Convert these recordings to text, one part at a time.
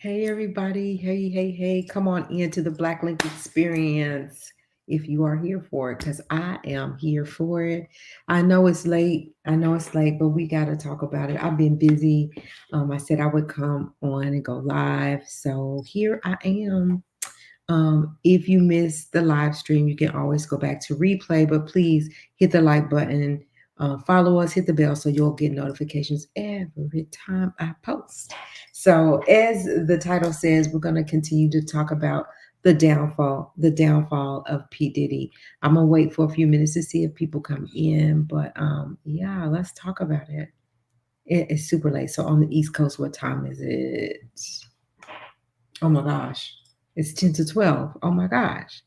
Hey everybody, hey, come on into the Black Link experience if you are here for it, because I am here for it. I know it's late, but we got to talk about it. I've been busy. I said I would come on and go live, so here I am. If you missed the live stream, you can always go back to replay, but please hit the like button, follow us, hit the bell so you'll get notifications every time I post. So, as the title says, we're going to continue to talk about the downfall of P. Diddy. I'm gonna wait for a few minutes to see if people come in, but yeah, let's talk about it. It's super late. So on the East Coast, what time is it? Oh my gosh. It's 10 to 12. Oh my gosh.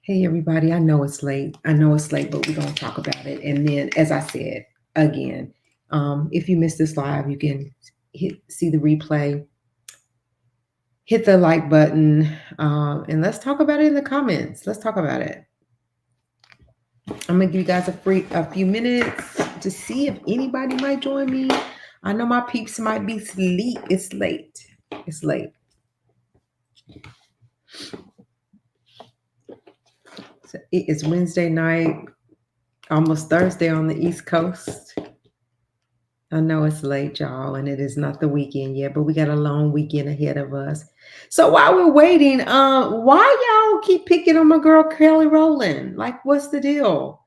Hey, everybody. I know it's late, but we're going to talk about it. And then, as I said, again, if you missed this live, you can see the replay, hit the like button, and let's talk about it in the comments. Let's talk about it. I'm going to give you guys a few minutes to see if anybody might join me. I know my peeps might be asleep. It's late. It's late. So it is Wednesday night, almost Thursday on the East Coast. I know it's late, y'all, and it is not the weekend yet, but we got a long weekend ahead of us. So while we're waiting, why y'all keep picking on my girl Kelly Rowland? Like, what's the deal?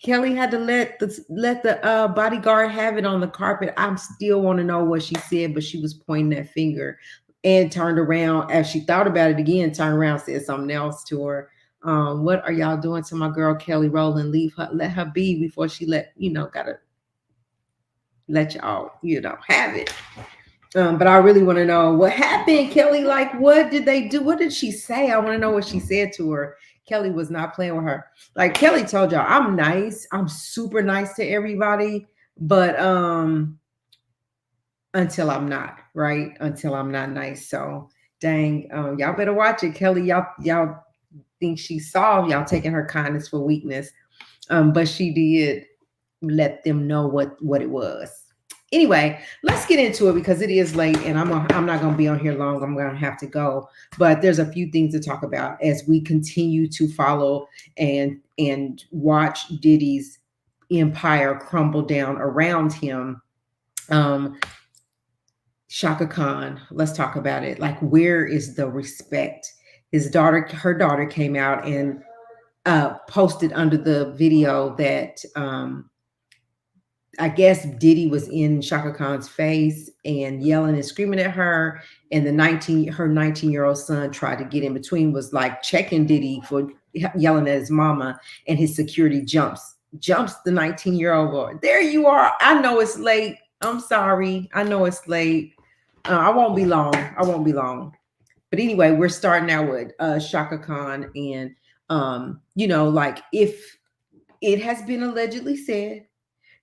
Kelly had to let the bodyguard have it on the carpet. I'm still want to know what she said, but she was pointing that finger and turned around as she thought about it again. Turned around, said something else to her. What are y'all doing to my girl Kelly Rowland? Leave her, let her be before she gotta let y'all have it. But I really want to know what happened, Kelly. Like, what did they do? What did she say? I want to know what she said to her. Kelly was not playing with her. Like Kelly told y'all, I'm nice. I'm super nice to everybody, but until I'm not, right? Until I'm not nice. So dang, y'all better watch it, Kelly. Y'all think she's soft. Y'all taking her kindness for weakness. But she did let them know what it was. Anyway, let's get into it because it is late and I'm not going to be on here long. I'm going to have to go. But there's a few things to talk about as we continue to follow and watch Diddy's empire crumble down around him. Um Shaka Khan, let's talk about it. Like, where is the respect? Her daughter came out and posted under the video that I guess Diddy was in Shaka Khan's face and yelling and screaming at her. And her 19-year-old son tried to get in between, was like checking Diddy for yelling at his mama, and his security jumps the 19-year-old boy. There you are. I know it's late. I'm sorry. I know it's late. I won't be long. But anyway, we're starting out with Shaka Khan, and like, if it has been allegedly said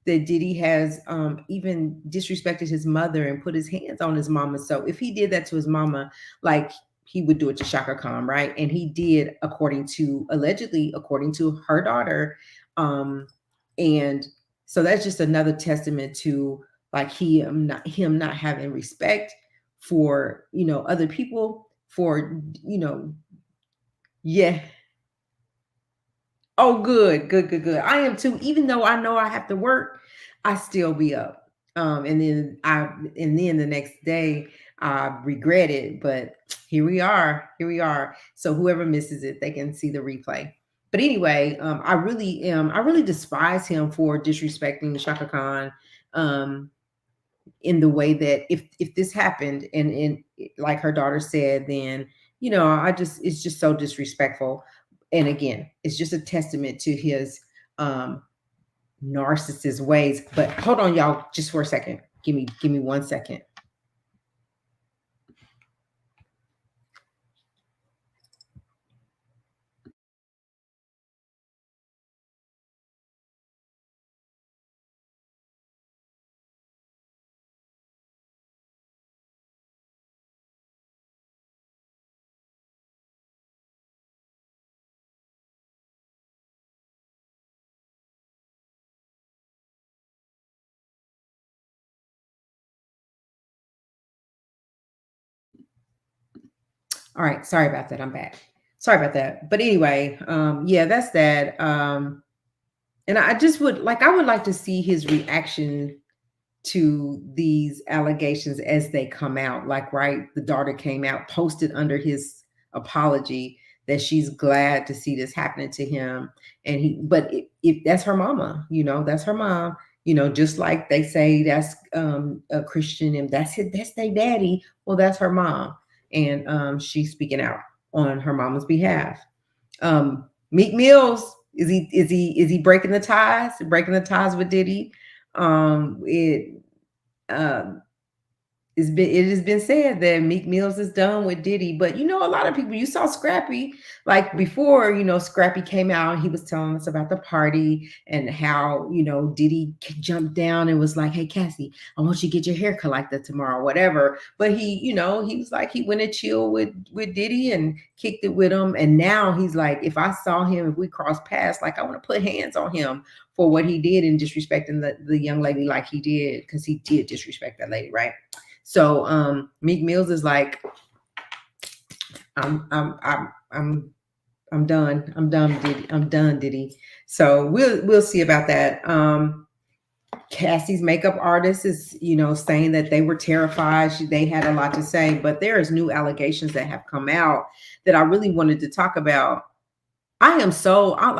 that Diddy has even disrespected his mother and put his hands on his mama. So if he did that to his mama, like, he would do it to Shaka Khan, right? And he did, allegedly, according to her daughter. And so that's just another testament to, like, him not having respect for other people, for yeah. Oh, good. I am too. Even though I know I have to work, I still be up. And then the next day I regret it. But here we are. So whoever misses it, they can see the replay. But anyway, I really despise him for disrespecting Shaka Khan, in the way that, if this happened, and like her daughter said, then it's just so disrespectful. And again, it's just a testament to his um narcissist ways. But hold on, y'all, just for a second. Give me 1 second. All right, sorry about that. I'm back. Sorry about that. But anyway, yeah, that's that. And I just would like I would like to see his reaction to these allegations as they come out. Like, right, the daughter came out, posted under his apology that she's glad to see this happening to him. And but if that's her mama, that's her mom. Just like they say that's a Christian and that's their daddy. Well, that's her mom, and she's speaking out on her mama's behalf. Meek Mills, is he breaking the ties with Diddy? It um it has been said that Meek Mills is done with Diddy, but a lot of people, you saw Scrappy, like before, Scrappy came out, he was telling us about the party and how, Diddy jumped down and was like, "Hey Cassie, I want you to get your hair cut like that tomorrow," whatever. But he was like, he went and chilled with Diddy and kicked it with him. And now he's like, if I saw him, if we crossed paths, like I want to put hands on him for what he did and disrespecting the young lady like he did, because he did disrespect that lady, right? So Meek Mills is like, I'm done. I'm done, Diddy. I'm done, Diddy. So we'll see about that. Cassie's makeup artist is, saying that they were terrified. They had a lot to say, but there is new allegations that have come out that I really wanted to talk about. I am so I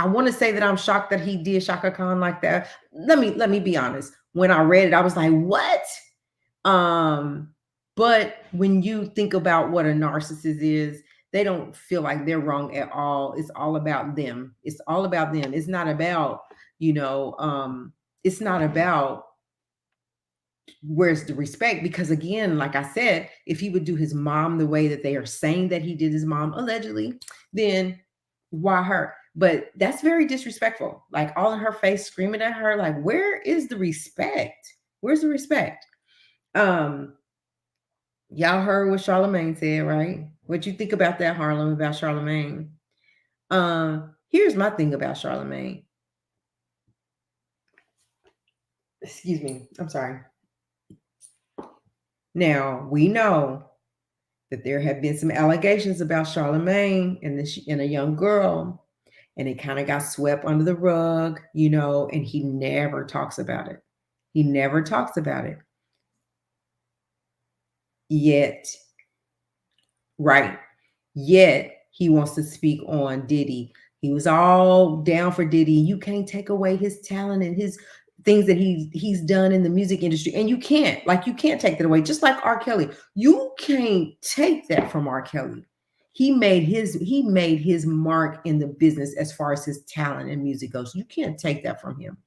want to say that I'm shocked that he did Shaka Khan like that. Let me be honest. When I read it, I was like, what? Um, but when you think about what a narcissist is, they don't feel like they're wrong at all. It's all about them. It's all about them. It's not about, it's not about where's the respect, because again, like I said, if he would do his mom the way that they are saying that he did his mom allegedly, then why her? But that's very disrespectful, like all in her face, screaming at her, like, where is the respect? Where's the respect? um y'all heard what Charlemagne said, right? What you think about that, Harlem, about Charlemagne? Here's my thing about Charlemagne. Excuse me, I'm sorry. Now we know that there have been some allegations about Charlemagne and a young girl, and it kind of got swept under the rug, and he never talks about it. He never talks about it. Yet, right. Yet he wants to speak on Diddy. He was all down for Diddy. You can't take away his talent and his things that he's done in the music industry. And you can't take that away. Just like R. Kelly. You can't take that from R. Kelly. He made his mark in the business as far as his talent and music goes. You can't take that from him.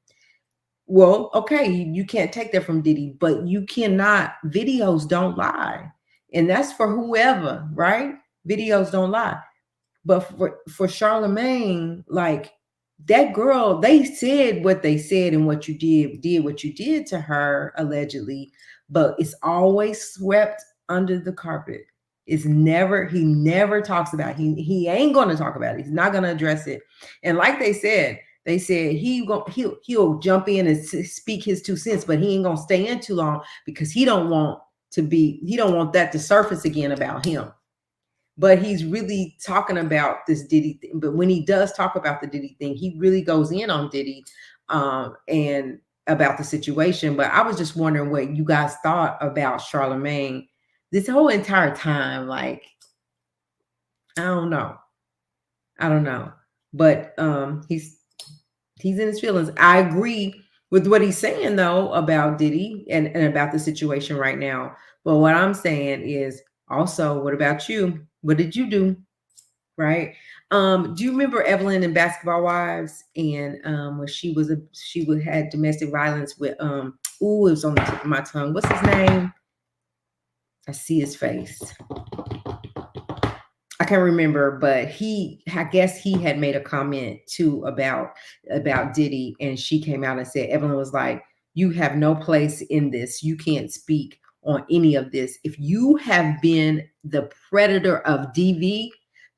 Well, okay, you can't take that from Diddy, but you cannot. Videos don't lie, and that's for whoever, right? Videos don't lie. But for Charlemagne, like that girl, they said what they said and what you did what you did to her allegedly, but it's always swept under the carpet. He never talks about it. He ain't going to talk about it. He's not going to address it. And like they said he'll jump in and speak his 2 cents, but he ain't going to stay in too long because he don't want that to surface again about him. But he's really talking about this Diddy thing. But when he does talk about the Diddy thing, he really goes in on Diddy and about the situation. But I was just wondering what you guys thought about Charlemagne this whole entire time. Like, I don't know. But he's in his feelings. I agree with what he's saying though about Diddy and about the situation right now. But what I'm saying is also, what about you? What did you do? Right? Do you remember Evelyn in Basketball Wives? And when she had domestic violence with ooh, it was on the tip of my tongue. What's his name? I see his face. I can't remember, but I guess he had made a comment too about Diddy, and she came out and said, Evelyn was like, you have no place in this. You can't speak on any of this. If you have been the predator of DV,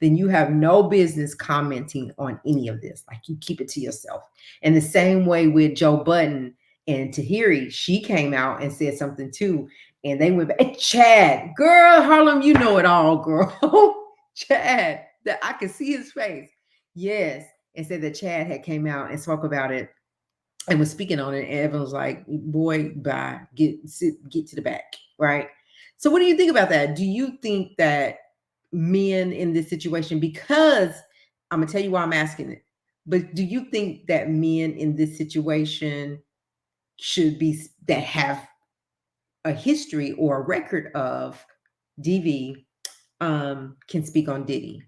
then you have no business commenting on any of this. Like, you keep it to yourself. And the same way with Joe Budden and Tahiri, she came out and said something too. And they went back. And Chad, girl, Harlem, you know it all, girl. Chad, that I could see his face. Yes. And said that Chad had came out and spoke about it and was speaking on it. And Evan was like, boy, bye. Get to the back. Right. So what do you think about that? Do you think that men in this situation, because I'm gonna tell you why I'm asking it, but do you think that men in this situation should be that have a history or a record of DV can speak on Diddy?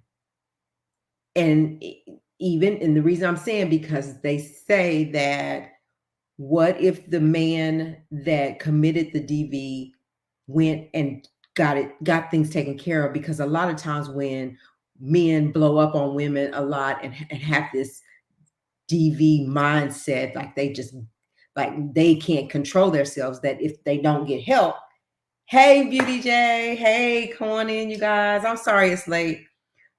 And even, and the reason I'm saying, because they say that what if the man that committed the DV went and got things taken care of? Because a lot of times when men blow up on women a lot and have this DV mindset, like they just, like they can't control themselves, that if they don't get help, hey Beauty J, hey, come on in, you guys. I'm sorry it's late.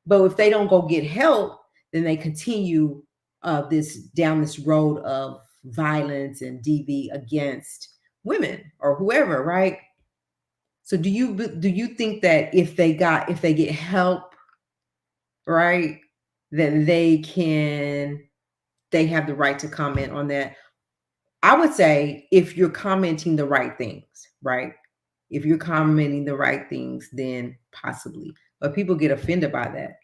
But if they don't go get help, then they continue this road of violence and DV against women or whoever, right? So do you think that if they get help, right, then they have the right to comment on that? I would say if you're commenting the right things, right? If you're commenting the right things, then possibly. But people get offended by that,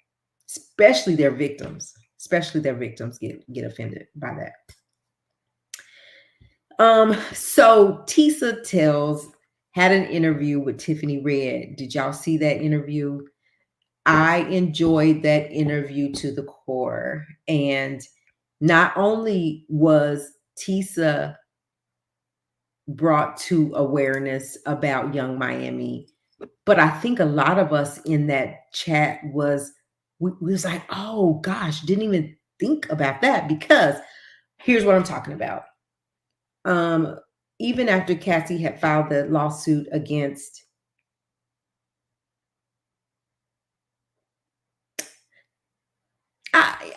especially their victims. Especially their victims get offended by that. So Tisa Tells had an interview with Tiffany Red. Did y'all see that interview? I enjoyed that interview to the core. And not only was Tisa brought to awareness about Young Miami, but I think a lot of us in that chat we was like, oh gosh, didn't even think about that. Because here's what I'm talking about. Even after Cassie had filed the lawsuit against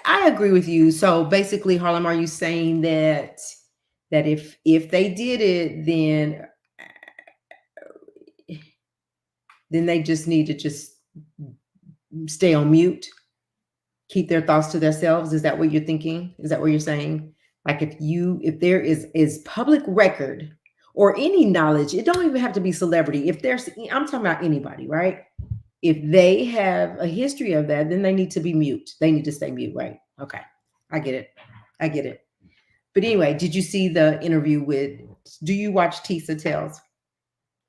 I agree with you. So basically, Harlem, are you saying that if they did it, then they just need to just stay on mute, keep their thoughts to themselves? Is that what you're thinking? Is that what you're saying? Like if there is public record or any knowledge, it don't even have to be celebrity. If there's, I'm talking about anybody, right? If they have a history of that, then they need to be mute. They need to stay mute, right? Okay. I get it. But anyway, did you see the interview do you watch Tisa Tells?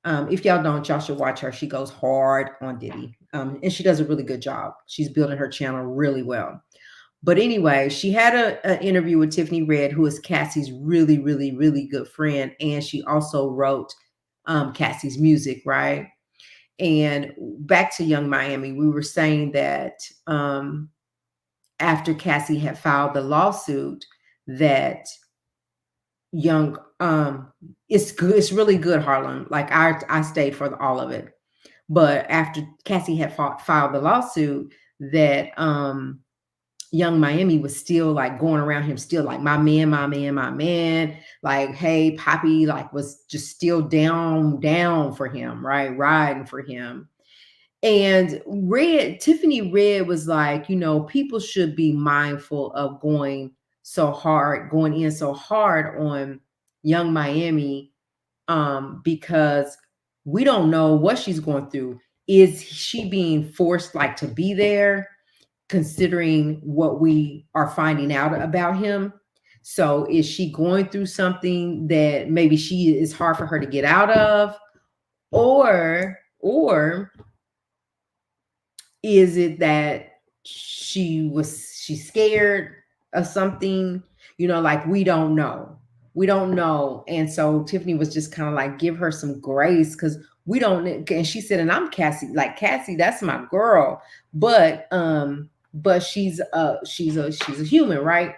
If y'all don't, y'all should watch her. She goes hard on Diddy. And she does a really good job. She's building her channel really well. But anyway, she had an interview with Tiffany Red, who is Cassie's really, really, really good friend. And she also wrote Cassie's music, right? And back to Young Miami, we were saying that after Cassie had filed the lawsuit, that it's good, it's really good, Harlem. Like I stayed for all of it. But after Cassie had filed the lawsuit, that Young Miami was still like going around him, still like my man, my man, my man. Like, hey, Poppy, like was just still down for him, right? Riding for him. And Tiffany Red was like, people should be mindful of going in so hard on Young Miami, because we don't know what she's going through. Is she being forced like to be there, considering what we are finding out about him? So is she going through something that maybe is hard for her to get out of, or is it that she's scared of something? Like we don't know. And so Tiffany was just kind of like, give her some grace, because we don't. And she said, and I'm Cassie, like Cassie, that's my girl, but she's a human, right?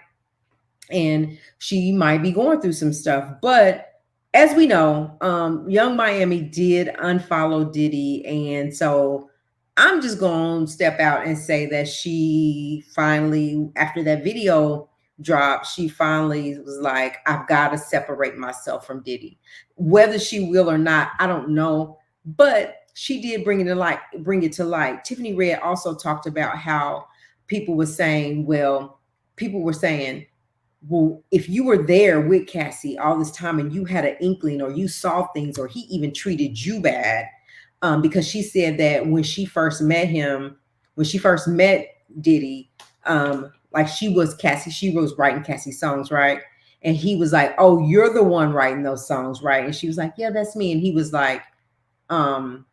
And she might be going through some stuff. But as we know, Young Miami did unfollow Diddy. And so I'm just going to step out and say that she finally, after that video dropped, she finally was like, I've got to separate myself from Diddy. Whether she will or not, I don't know. But she did bring it to light. Tiffany Red also talked about how people were saying, well, people were saying, well, if you were there with Cassie all this time and you had an inkling or you saw things or he even treated you bad, because she said that when she first met him, when she first met Diddy, like she was writing Cassie's songs, right? And he was like, "Oh, you're the one writing those songs, right?" And she was like, "Yeah, that's me." And he was like, um,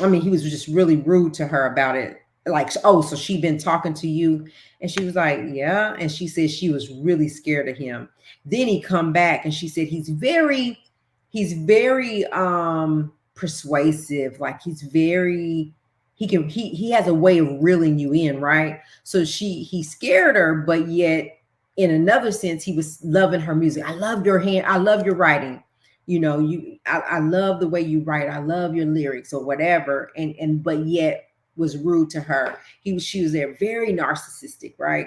I mean, he was just really rude to her about it. Like, oh, so she been talking to you? And she was like, yeah. And she said she was really scared of him. Then he come back and she said he's very persuasive. Like he has a way of reeling you in, right? So he scared her, but yet in another sense, he was loving her music. I love your hand, I love your writing, I love the way you write, I love your lyrics or whatever, and but yet was rude to her. She was there very narcissistic, right?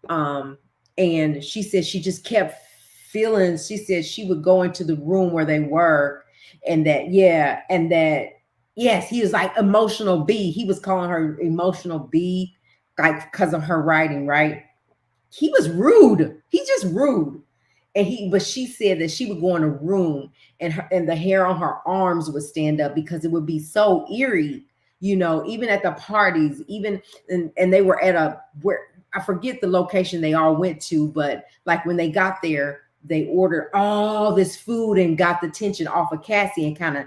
um and she said she just kept feeling, she said she would go into the room where they were, and that, yeah, and that, yes, he was like emotional B, he was calling her emotional B, like because of her writing, right? He was rude, he's just rude. But she said that she would go in a room and the hair on her arms would stand up because it would be so eerie, even at the parties, even, and they were at a, where I forget the location they all went to, but like when they got there, they ordered all this food and got the tension off of Cassie and kind of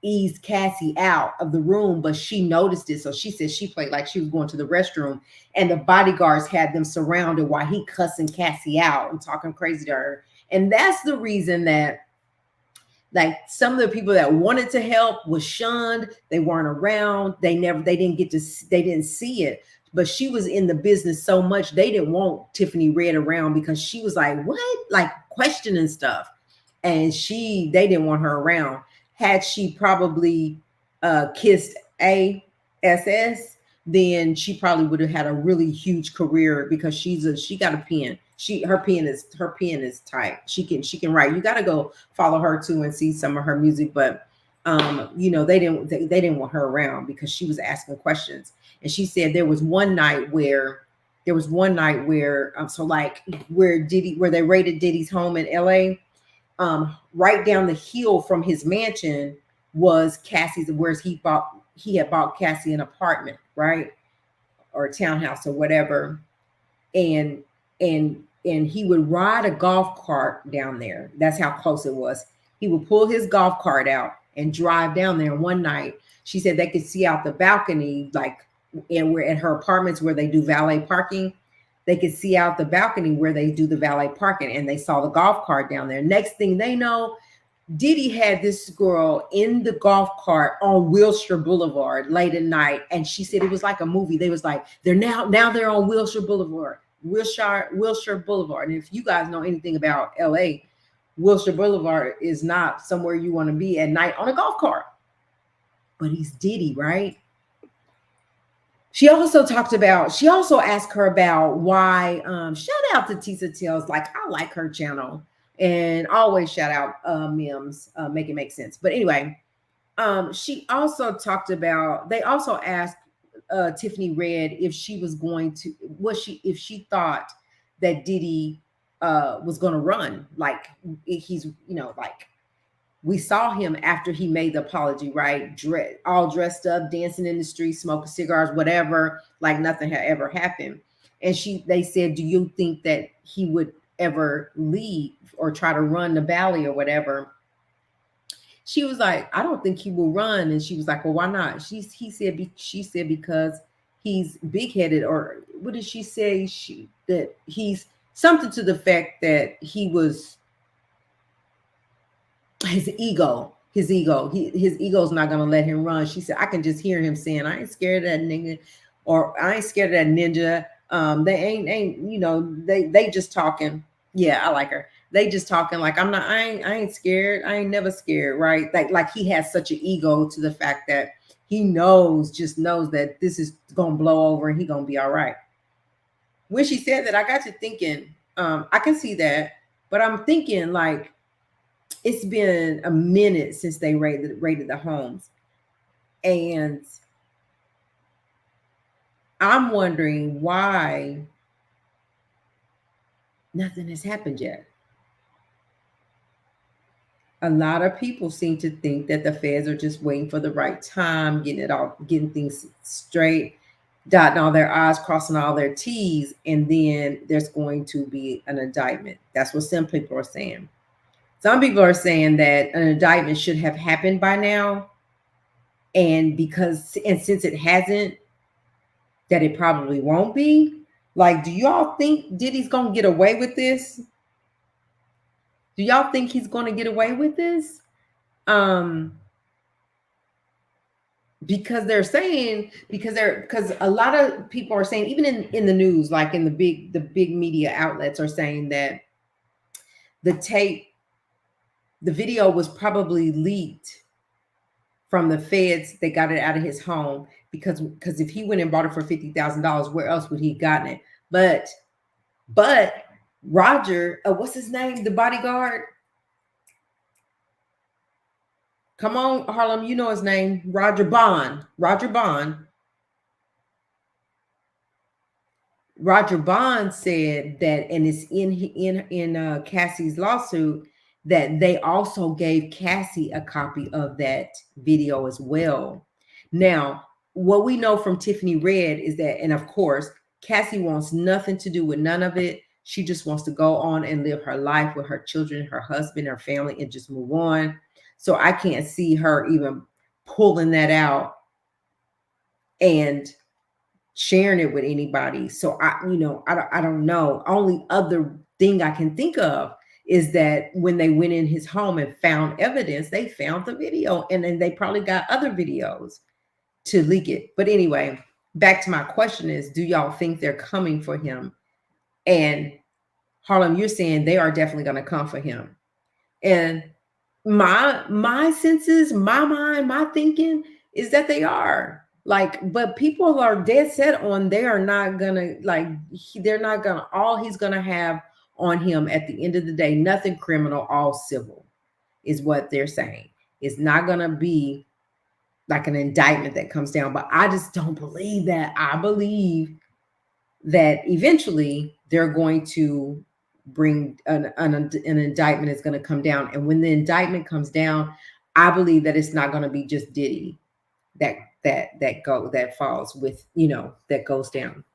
eased Cassie out of the room, but she noticed it. So she said she played like she was going to the restroom, and the bodyguards had them surrounded while he cussing Cassie out and talking crazy to her. And that's the reason that, like, some of the people that wanted to help was shunned. They weren't around. They didn't see it. But she was in the business so much, they didn't want Tiffany Red around because she was like, what? Like questioning stuff. And they didn't want her around. Had she probably kissed ASS, then she probably would have had a really huge career because she got a pen. Her pen is tight. She can write. You got to go follow her too and see some of her music. But they didn't want her around because she was asking questions. And she said there was one night where so like where they raided Diddy's home in LA, right down the hill from his mansion was Cassie's, where he had bought Cassie an apartment, right? Or a townhouse or whatever. And he would ride a golf cart down there. That's how close it was. He would pull his golf cart out and drive down there. One night, she said they could see out the balcony, like, and we're at her apartments where they do valet parking. They could see out the balcony where they do the valet parking, and they saw the golf cart down there. Next thing they know, Diddy had this girl in the golf cart on Wilshire Boulevard late at night, and she said it was like a movie. They was like, they're on Wilshire Boulevard, Wilshire Boulevard. And if you guys know anything about LA, Wilshire Boulevard is not somewhere you want to be at night on a golf cart. But he's Diddy, right? She also asked her about why, shout out to Tisa Tells, like, I like her channel, and always shout out Mims, make it make sense. But anyway, she also talked about, they also asked Tiffany Red if she was going to, if she thought that Diddy was going to run, like he's, like, we saw him after he made the apology, right? All dressed up, dancing in the street, smoking cigars, whatever, like nothing had ever happened. And they said, do you think that he would ever leave or try to run the valley or whatever? She was like, I don't think he will run. And she was like, well, why not? She said because he's big headed, or what did she say? That he's something to the fact that he was, his ego's not gonna let him run. She said, I can just hear him saying, I ain't scared of that nigga, or I ain't scared of that ninja. They ain't they just talking. Yeah, I like her. They just talking like, I ain't scared. I ain't never scared, right? Like he has such an ego to the fact that he knows that this is gonna blow over and he gonna be all right. When she said that, I got to thinking, I can see that, but I'm thinking, like, it's been a minute since they raided the homes. And I'm wondering why nothing has happened yet. A lot of people seem to think that the feds are just waiting for the right time, getting things straight, dotting all their I's, crossing all their T's, and then there's going to be an indictment. That's what some people are saying. Some people are saying that an indictment should have happened by now, and since it hasn't, that it probably won't be. Like, do y'all think Diddy's gonna get away with this? Do y'all think he's gonna get away with this? Um, because because a lot of people are saying, even in the news, like in the big media outlets are saying that the tape, the video was probably leaked from the feds. They got it out of his home because if he went and bought it for $50,000, where else would he gotten it? But Roger, what's his name? The bodyguard. Come on, Harlem, you know his name. Roger Bond. Roger Bond said that, and it's in Cassie's lawsuit, that they also gave Cassie a copy of that video as well. Now, what we know from Tiffany Red is that, and of course, Cassie wants nothing to do with none of it. She just wants to go on and live her life with her children, her husband, her family, and just move on. So I can't see her even pulling that out and sharing it with anybody. So I don't know. Only other thing I can think of is that when they went in his home and found evidence, they found the video, and then they probably got other videos to leak it. But anyway, back to my question is, do y'all think they're coming for him? And Harlem, you're saying they are definitely going to come for him. And my senses, my mind, my thinking is that they are. Like, but people are dead set on they are not gonna, like, they're not gonna, all he's gonna have on him at the end of the day, nothing criminal, all civil, is what they're saying. It's not gonna be like an indictment that comes down. But I just don't believe that. I believe that eventually they're going to bring an indictment is going to come down. And when the indictment comes down, I believe that it's not going to be just Diddy that falls with, that goes down.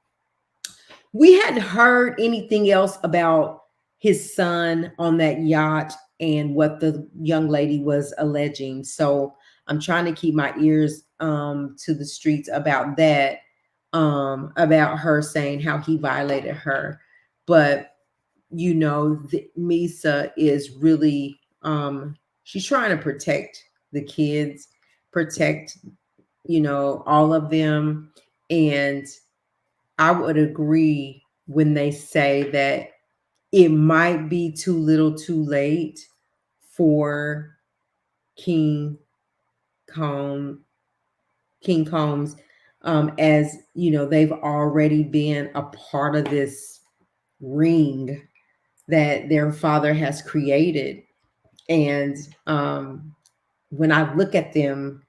We hadn't heard anything else about his son on that yacht and what the young lady was alleging. So I'm trying to keep my ears to the streets about that, about her saying how he violated her. But Misa is really, she's trying to protect the kids, protect, all of them. And I would agree when they say that it might be too little too late for King Combs, as they've already been a part of this ring that their father has created. And when I look at them,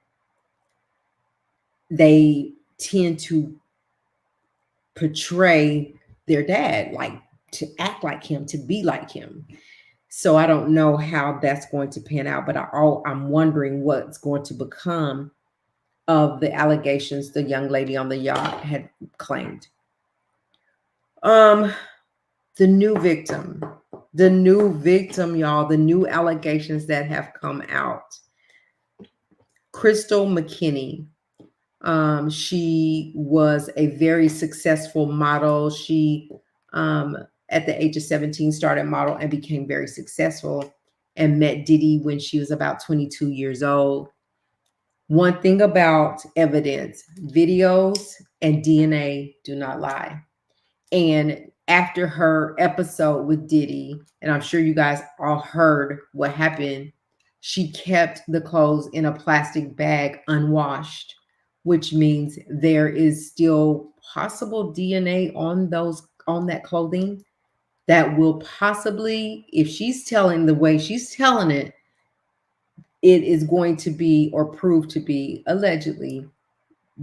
they tend to portray their dad, like to act like him, to be like him. So I don't know how that's going to pan out, but I'm wondering what's going to become of the allegations the young lady on the yacht had claimed. The new victim, y'all, the new allegations that have come out. Crystal McKinney. She was a very successful model. She, at the age of 17, started model and became very successful, and met Diddy when she was about 22 years old. One thing about evidence, videos and DNA do not lie. And after her episode with Diddy, and I'm sure you guys all heard what happened, she kept the clothes in a plastic bag unwashed, which means there is still possible DNA on that clothing that will possibly, if she's telling the way she's telling it, it is going to be or prove to be allegedly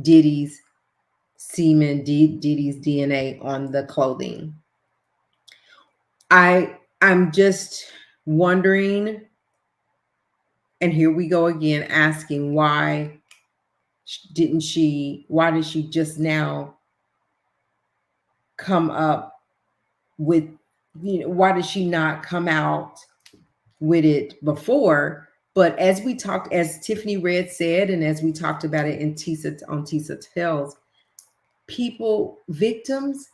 Diddy's semen, Diddy's DNA on the clothing. I'm just wondering, and here we go again, asking why did she just now come up with, why did she not come out with it before? But as Tiffany Red said, and as we talked about it in Tisa Tells, victims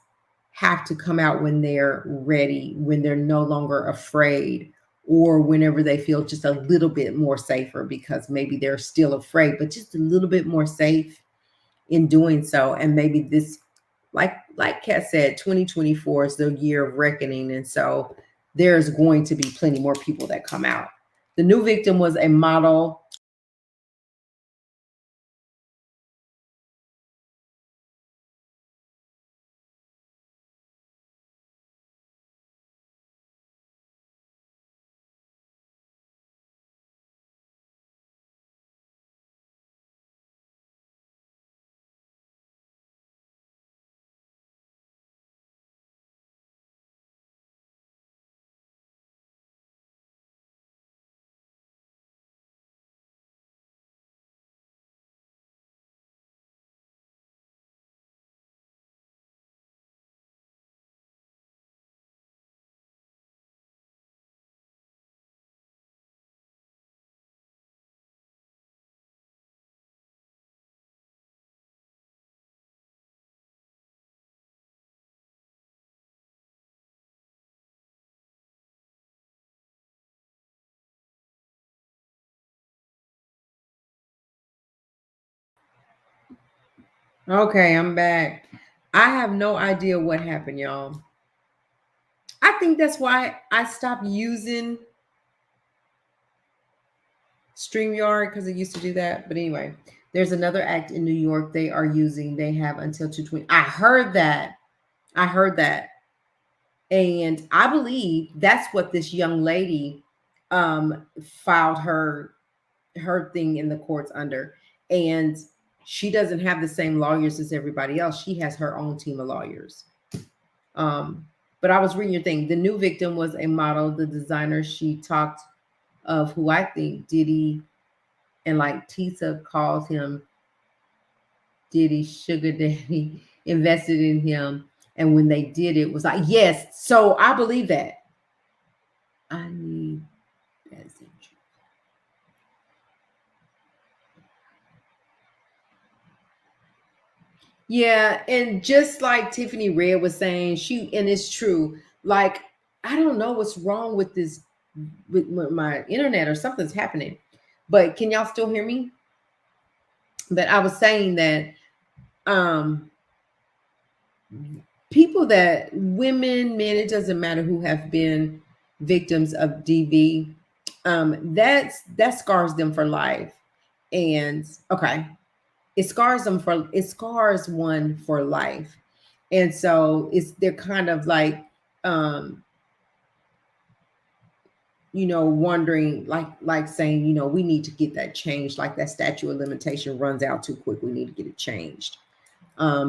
have to come out when they're ready, when they're no longer afraid, or whenever they feel just a little bit more safer, because maybe they're still afraid, but just a little bit more safe in doing so. And maybe this, like Kat said, 2024 is the year of reckoning. And so there's going to be plenty more people that come out. The new victim was a model. Okay, I'm back. I have no idea what happened, y'all. I think that's why I stopped using StreamYard, because it used to do that. But anyway, there's another act in New York they have until 220. I heard that. I heard that. And I believe that's what this young lady filed her thing in the courts under. And she doesn't have the same lawyers as everybody else. She has her own team of lawyers. But I was reading your thing. The new victim was a model. The designer she talked of, who I think Diddy and like Tisa calls him Diddy sugar daddy, invested in him. And when they did it was like, yes. So I believe that. I need that. Yeah, and just like Tiffany Red was saying, and it's true. Like, I don't know what's wrong with this, with my internet, or something's happening. But can y'all still hear me? But I was saying that um people, that women, men, it doesn't matter, who have been victims of DV, that scars them for life. And okay, it scars one for life. And so they're kind of like wondering, like saying, we need to get that changed, like that statute of limitation runs out too quick, we need to get it changed.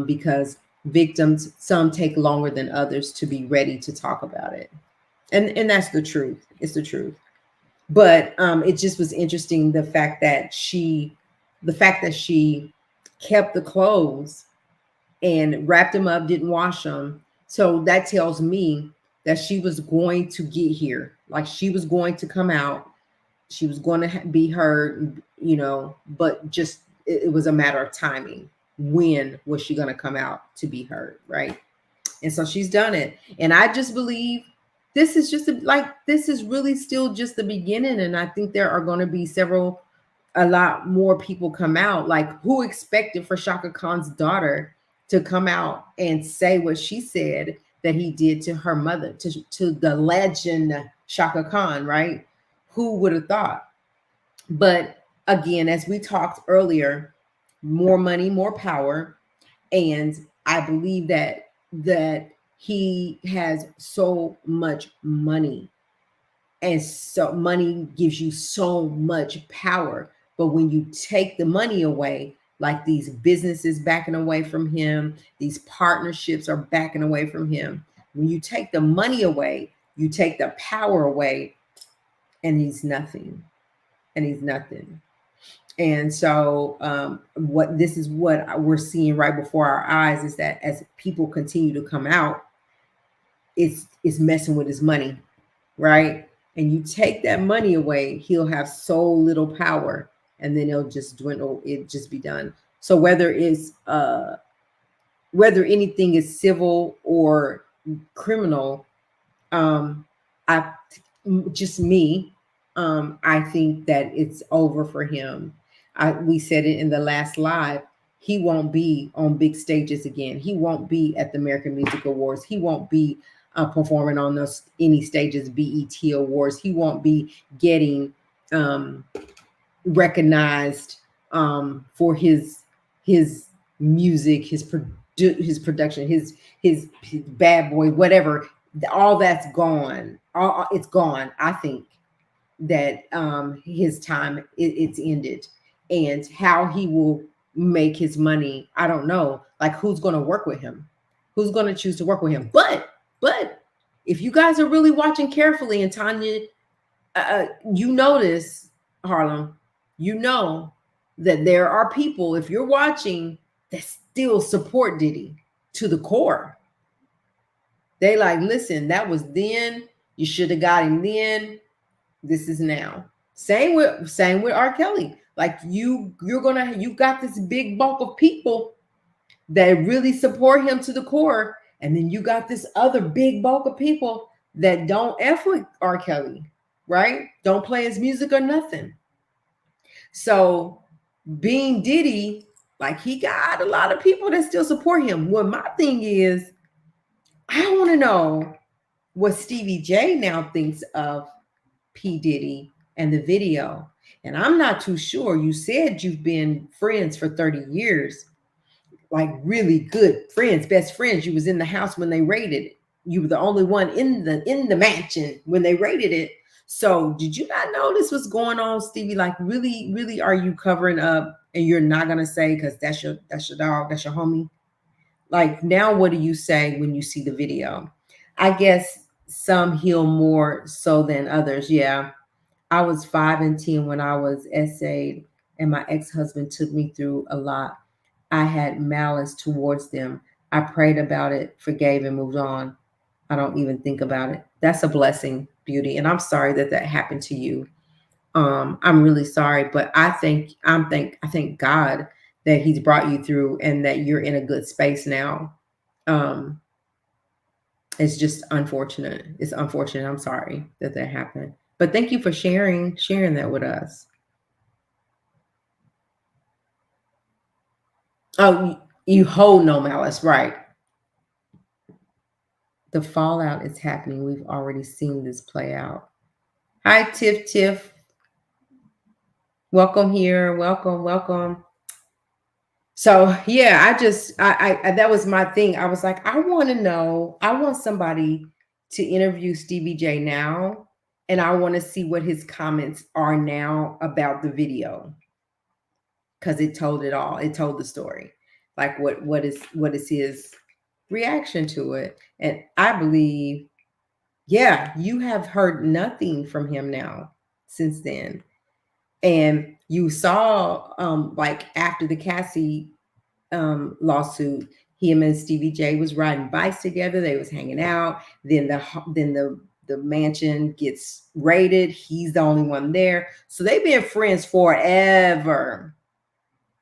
Because victims, some take longer than others to be ready to talk about it. And that's the truth. It's the truth. But it just was interesting, the fact that she kept the clothes and wrapped them up, didn't wash them. So that tells me that she was going to get here. Like, she was going to come out. She was going to be heard, but just it was a matter of timing. When was she going to come out to be heard, right? And so she's done it. And I just believe this is this is really still just the beginning. And I think there are going to be a lot more people come out. Like, who expected for Shaka Khan's daughter to come out and say what she said that he did to her mother, to the legend Shaka Khan, right? Who would have thought? But again, as we talked earlier, more money, more power. And I believe that he has so much money And so money gives you so much power. But when you take the money away, like these businesses backing away from him, these partnerships are backing away from him. When you take the money away, you take the power away, and he's nothing. And he's nothing. And so, what this is what we're seeing right before our eyes is that as people continue to come out, it's messing with his money, right? And you take that money away, he'll have so little power, and then it'll just dwindle. It just be done. So whether anything is civil or criminal, I just me, I think that it's over for him. We said it in the last live. He won't be on big stages again. He won't be at the American Music Awards. He won't be performing on those any stages, BET Awards. He won't be getting um, recognized for his music, his production, his Bad Boy, whatever. All that's gone. All it's gone. I think that his time it's ended, and how he will make his money, I don't know. Like, who's going to work with him? Who's going to choose to work with him? But if you guys are really watching carefully, and Tanya, you notice, Harlem, you know that there are people, if you're watching, that still support Diddy to the core. They like, listen, that was then. You should have got him then. This is now. Same with R. Kelly. Like, you've got this big bulk of people that really support him to the core, and then you got this other big bulk of people that don't F with R. Kelly, right? Don't play his music or nothing. So being Diddy, like, he got a lot of people that still support him. What my thing is, I want to know what Stevie J now thinks of P. Diddy and the video. And I'm not too sure. You said you've been friends for 30 years, like really good friends, best friends. You was in the house when they raided it. You were the only one in the mansion when they raided it. So did you not know this was going on, Stevie? Like, really, really, are you covering up and you're not gonna say because that's your dog, that's your homie? Like, now what do you say when you see the video? I guess some heal more so than others. Yeah. I was 5 and 10 when I was essayed, and my ex-husband took me through a lot. I had malice towards them. I prayed about it, forgave, and moved on. I don't even think about it. That's a blessing, Beauty. And I'm sorry that happened to you. I'm really sorry, but I thank God that He's brought you through and that you're in a good space now. Um, it's just unfortunate. It's unfortunate. I'm sorry that happened. But thank you for sharing that with us. Oh, you hold no malice, right? The fallout is happening. We've already seen this play out. Hi, Tiff. Welcome here. Welcome. So yeah, I that was my thing. I was like, I want to know. I want somebody to interview Stevie J now, and I want to see what his comments are now about the video, because it told it all. It told the story. Like, what is his reaction to it? And I believe, yeah, you have heard nothing from him now since then. And you saw like after the Cassie lawsuit, him and Stevie J was riding bikes together. They was hanging out. Then the mansion gets raided. He's the only one there. So they've been friends forever.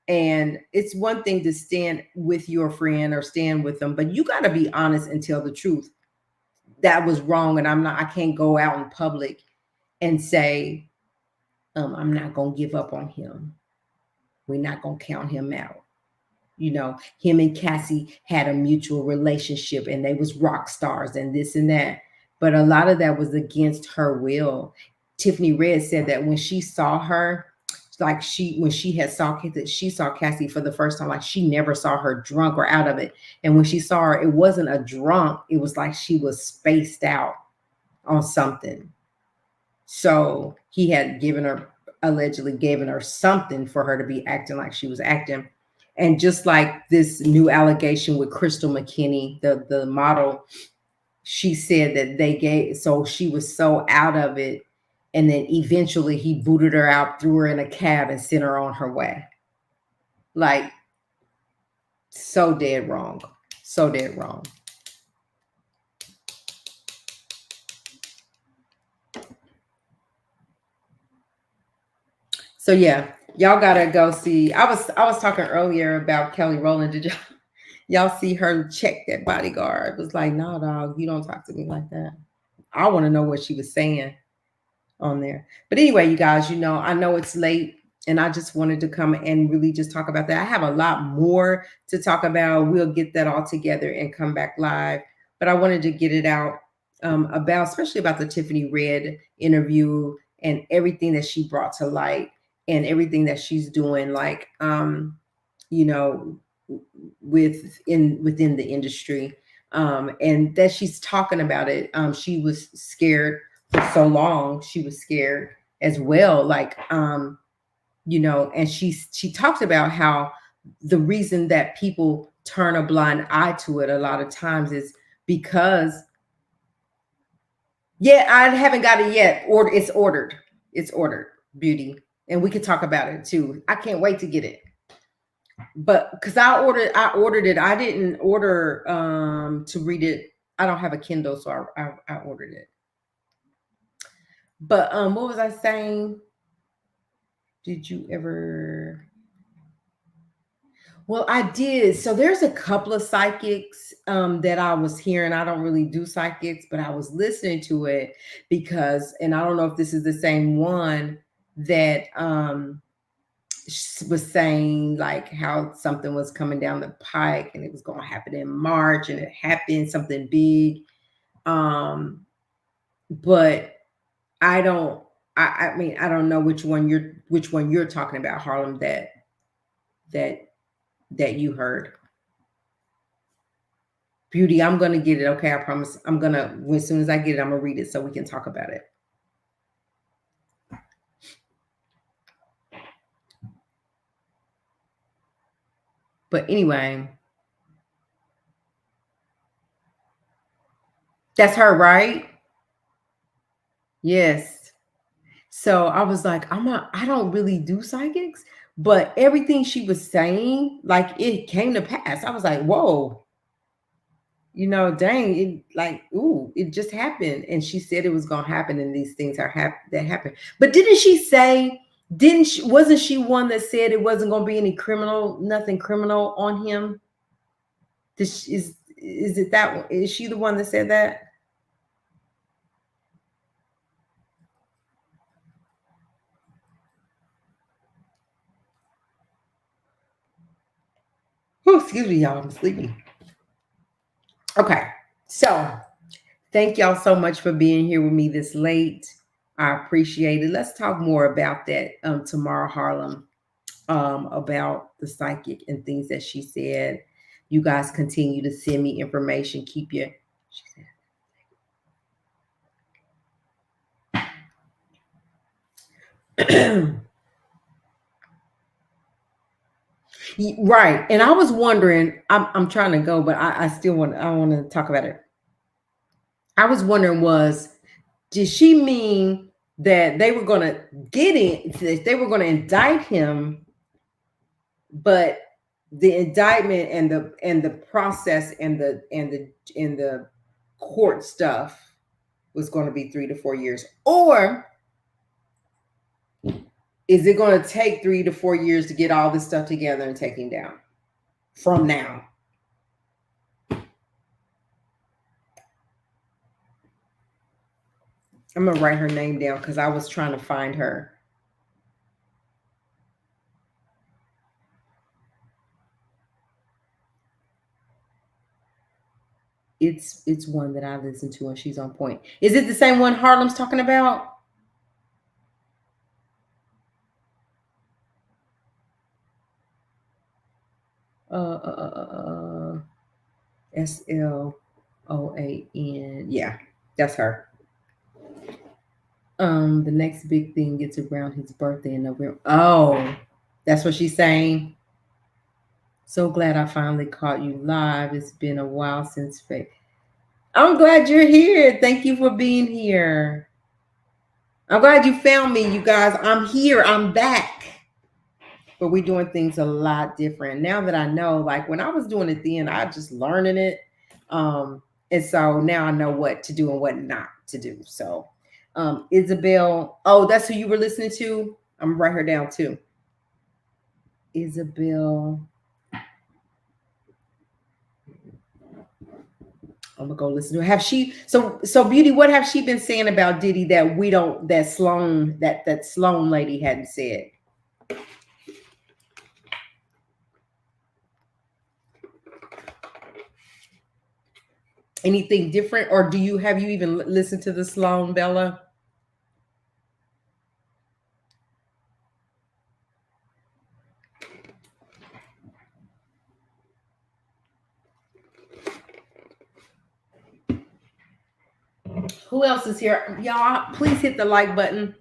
And it's one thing to stand with your friend or stand with them, but you got to be honest and tell the truth. That was wrong, and I can't go out in public and say, I'm not going to give up on him. We're not going to count him out. You know, him and Cassie had a mutual relationship, and they was rock stars and this and that. But a lot of that was against her will. Tiffany Red said that when she saw her, like when she saw Cassie for the first time, like she never saw her drunk or out of it. And when she saw her, it wasn't a drunk. It was like she was spaced out on something. So he had given her, allegedly given her something for her to be acting like she was acting. And just like this new allegation with Crystal McKinney, the model, she said that they gave, so she was so out of it. And then eventually he booted her out, threw her in a cab, and sent her on her way. Like, so dead wrong. So dead wrong. So yeah, y'all gotta go see. I was talking earlier about Kelly Rowland. Did y'all see her check that bodyguard? It was like, no, dog, you don't talk to me like that. I want to know what she was saying on there. But anyway, you guys, I know it's late, and I just wanted to come and really just talk about that. I have a lot more to talk about. We'll get that all together and come back live. But I wanted to get it out, about, especially about the Tiffany Red interview and everything that she brought to light and everything that she's doing, like, you know, within the industry, and that she's talking about it. She was scared for so long. She was scared as well, like, and she talks about how the reason that people turn a blind eye to it a lot of times is because, yeah, I haven't got it yet. It's ordered. It's ordered, beauty, and we could talk about it too. I can't wait to get it. But because I ordered it. I didn't order to read it. I don't have a Kindle, so I ordered it. But what was I saying? Did you ever? Well, I did. So there's a couple of psychics that I was hearing. I don't really do psychics, but I was listening to it because, and I don't know if this is the same one that was saying like how something was coming down the pike and it was going to happen in March, and it happened, something big. But I don't. I mean, I don't know which one you're talking about, Harlem. That that you heard. Beauty, I'm gonna get it. Okay, I promise. I'm gonna, as soon as I get it, I'm gonna read it so we can talk about it. But anyway, that's her, right? Yes. So I was like, I don't really do psychics, but everything she was saying, like, it came to pass. I was like, whoa, dang, it, like, ooh, it just happened. And she said it was gonna happen, and these things that happened. But didn't she say, didn't she, wasn't she one that said it wasn't gonna be nothing criminal on him? Is it that one? Is she the one that said that? Oh, excuse me, y'all. I'm sleepy. Okay. So thank y'all so much for being here with me this late. I appreciate it. Let's talk more about that tomorrow, Harlem, about the psychic and things that she said. You guys continue to send me information. Keep your, she said. Right. And I was wondering, I'm trying to go, but I want to talk about it. I was wondering, did she mean that they were going to they were going to indict him, but the indictment and the process and the court stuff was going to be 3 to 4 years? Or is it going to take 3 to 4 years to get all this stuff together and take him down from now? I'm gonna write her name down because I was trying to find her. It's one that I listen to and she's on point. Is it the same one Harlem's talking about? SLOAN. Yeah, that's her. The next big thing gets around his birthday in November. Oh, that's what she's saying. So glad I finally caught you live. It's been a while since I'm glad you're here. Thank you for being here. I'm glad you found me, you guys. I'm here. I'm back. But we're doing things a lot different now that I know. Like when I was doing it then, I just learning it. And so now I know what to do and what not to do. So Isabel, oh, that's who you were listening to. I'm gonna write her down too. Isabel. I'm gonna go listen to her. Have she so Beauty, what have she been saying about Diddy that we don't that Sloan that Sloan lady hadn't said? Anything different, or do you have you even listened to the Sloan, Bella? Who else is here? Y'all, please hit the like button,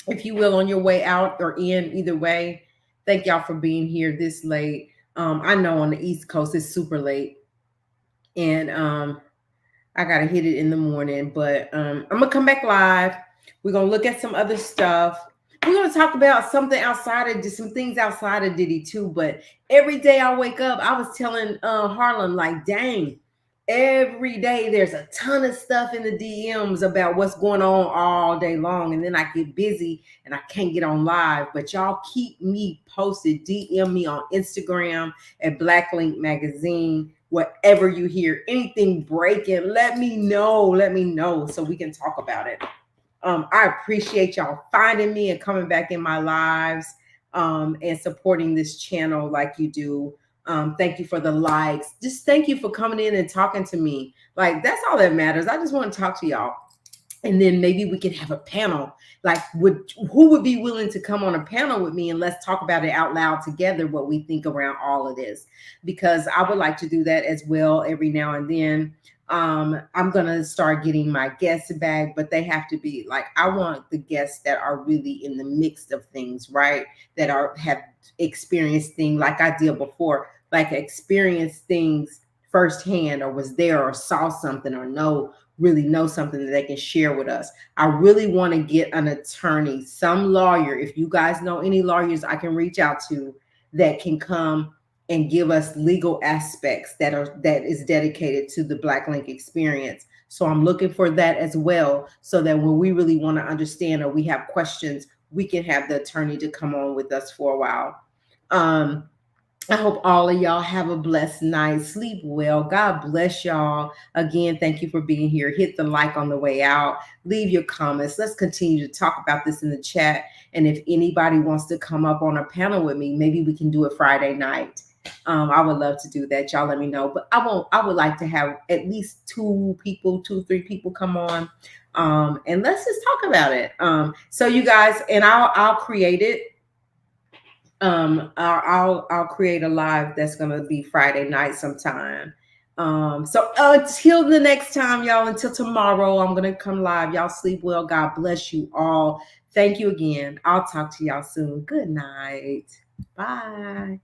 if you will, on your way out or in, either way. Thank y'all for being here this late. I know on the East Coast it's super late, and I gotta hit it in the morning, but I'm gonna come back live. We're gonna look at some other stuff. We're gonna talk about something outside of just some things outside of Diddy too. But every day I wake up, I was telling Harlan, like, dang, every day there's a ton of stuff in the DMs about what's going on all day long. And then I get busy and I can't get on live. But y'all keep me posted. DM me on Instagram at Black Link Magazine. Whatever you hear, anything breaking, let me know. Let me know so we can talk about it. I appreciate y'all finding me and coming back in my lives and supporting this channel like you do. Thank you for the likes. Just thank you for coming in and talking to me. Like, that's all that matters. I just want to talk to y'all. And then maybe we could have a panel. Like, who would be willing to come on a panel with me and let's talk about it out loud together, what we think around all of this? Because I would like to do that as well every now and then. I'm gonna start getting my guests back, but they have to be like, I want the guests that are really in the mix of things, right? That have experienced things like I did before, like experienced things firsthand, or was there, or saw something, or really know something that they can share with us. I really want to get an attorney, some lawyer. If you guys know any lawyers I can reach out to that can come and give us legal aspects that is dedicated to the Black Link experience. So I'm looking for that as well, so that when we really want to understand or we have questions, we can have the attorney to come on with us for a while. I hope all of y'all have a blessed night. Sleep well. God bless y'all. Again, thank you for being here. Hit the like on the way out. Leave your comments. Let's continue to talk about this in the chat. And if anybody wants to come up on a panel with me, maybe we can do it Friday night. I would love to do that. Y'all let me know. But I would like to have at least 3 people come on. And let's just talk about it. So you guys, and I'll create it. I'll create a live that's gonna be Friday night sometime. So until the next time, y'all, until tomorrow, I'm gonna come live. Y'all sleep well. God bless you all. Thank you again. I'll talk to y'all soon. Good night. Bye.